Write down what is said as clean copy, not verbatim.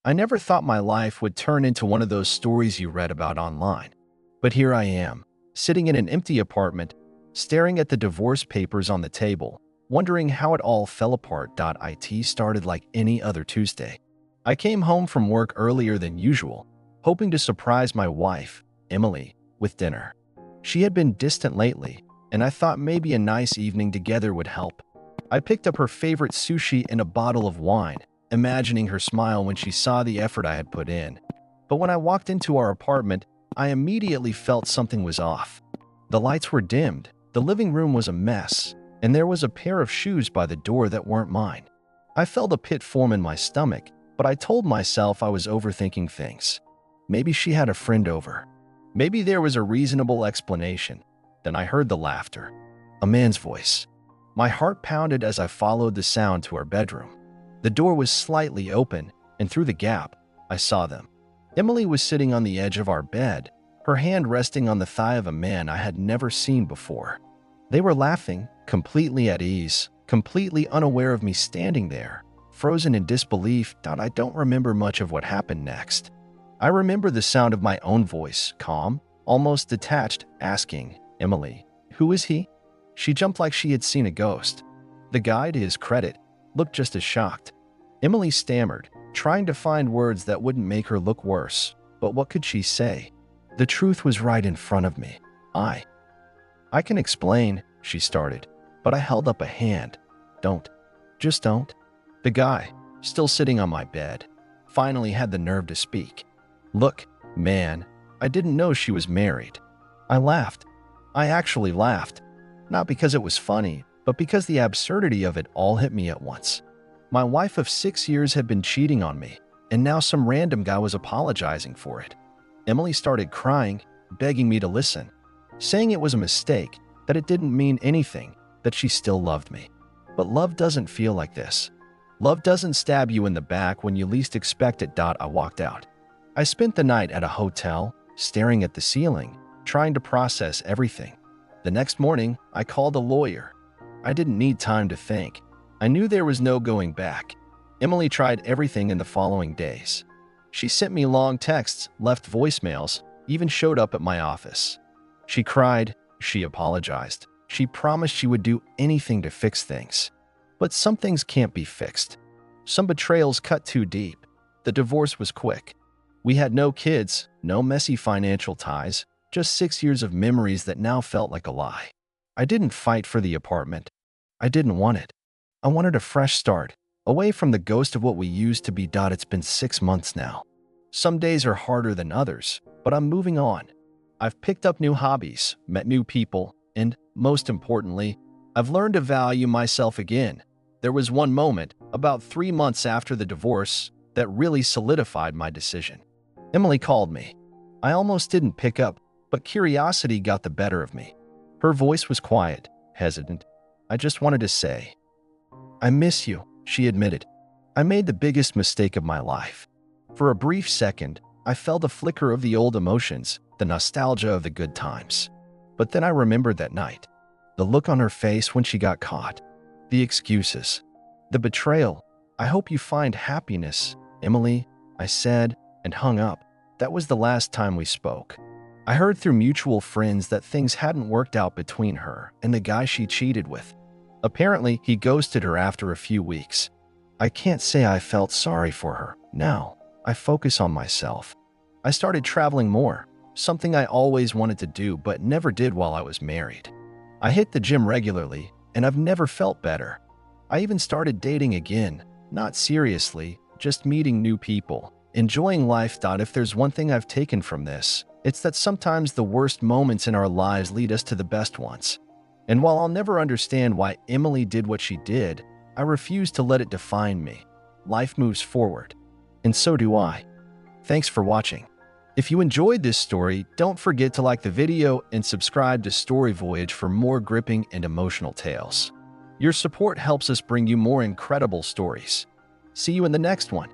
I never thought my life would turn into one of those stories you read about online. But here I am, sitting in an empty apartment, staring at the divorce papers on the table, wondering how it all fell apart. It started like any other Tuesday. I came home from work earlier than usual, hoping to surprise my wife, Emily, with dinner. She had been distant lately, and I thought maybe a nice evening together would help. I picked up her favorite sushi and a bottle of wine, imagining her smile when she saw the effort I had put in. But when I walked into our apartment, I immediately felt something was off. The lights were dimmed, the living room was a mess, and there was a pair of shoes by the door that weren't mine. I felt a pit form in my stomach, but I told myself I was overthinking things. Maybe she had a friend over. Maybe there was a reasonable explanation. Then I heard the laughter. A man's voice. My heart pounded as I followed the sound to our bedroom. The door was slightly open, and through the gap, I saw them. Emily was sitting on the edge of our bed, her hand resting on the thigh of a man I had never seen before. They were laughing, completely at ease, completely unaware of me standing there, frozen in disbelief. I don't remember much of what happened next. I remember the sound of my own voice, calm, almost detached, asking, "Emily, who is he?" She jumped like she had seen a ghost. The guy, to his credit, looked just as shocked. Emily stammered, trying to find words that wouldn't make her look worse. But what could she say? The truth was right in front of me. I can explain, she started, but I held up a hand. Don't. Just don't. The guy, still sitting on my bed, finally had the nerve to speak. Look, man, I didn't know she was married. I laughed. I actually laughed. Not because it was funny, but because the absurdity of it all hit me at once. My wife of 6 years had been cheating on me, and now some random guy was apologizing for it. Emily started crying, begging me to listen, saying it was a mistake, that it didn't mean anything, that she still loved me. But love doesn't feel like this. Love doesn't stab you in the back when you least expect it. I walked out. I spent the night at a hotel, staring at the ceiling, trying to process everything. The next morning, I called a lawyer. I didn't need time to think. I knew there was no going back. Emily tried everything in the following days. She sent me long texts, left voicemails, even showed up at my office. She cried, she apologized. She promised she would do anything to fix things. But some things can't be fixed. Some betrayals cut too deep. The divorce was quick. We had no kids, no messy financial ties, just 6 years of memories that now felt like a lie. I didn't fight for the apartment. I didn't want it. I wanted a fresh start, away from the ghost of what we used to be. It's been 6 months now. Some days are harder than others, but I'm moving on. I've picked up new hobbies, met new people, and, most importantly, I've learned to value myself again. There was one moment, about 3 months after the divorce, that really solidified my decision. Emily called me. I almost didn't pick up, but curiosity got the better of me. Her voice was quiet, hesitant. I just wanted to say, "I miss you," she admitted. I made the biggest mistake of my life. For a brief second, I felt a flicker of the old emotions, the nostalgia of the good times. But then I remembered that night, the look on her face when she got caught, the excuses, the betrayal. "I hope you find happiness, Emily," I said, and hung up. That was the last time we spoke. I heard through mutual friends that things hadn't worked out between her and the guy she cheated with. Apparently, he ghosted her after a few weeks. I can't say I felt sorry for her. Now, I focus on myself. I started traveling more, something I always wanted to do but never did while I was married. I hit the gym regularly, and I've never felt better. I even started dating again, not seriously, just meeting new people, enjoying life. If there's one thing I've taken from this, it's that sometimes the worst moments in our lives lead us to the best ones. And while I'll never understand why Emily did what she did, I refuse to let it define me. Life moves forward, and so do I. Thanks for watching. If you enjoyed this story, don't forget to like the video and subscribe to Story Voyage for more gripping and emotional tales. Your support helps us bring you more incredible stories. See you in the next one.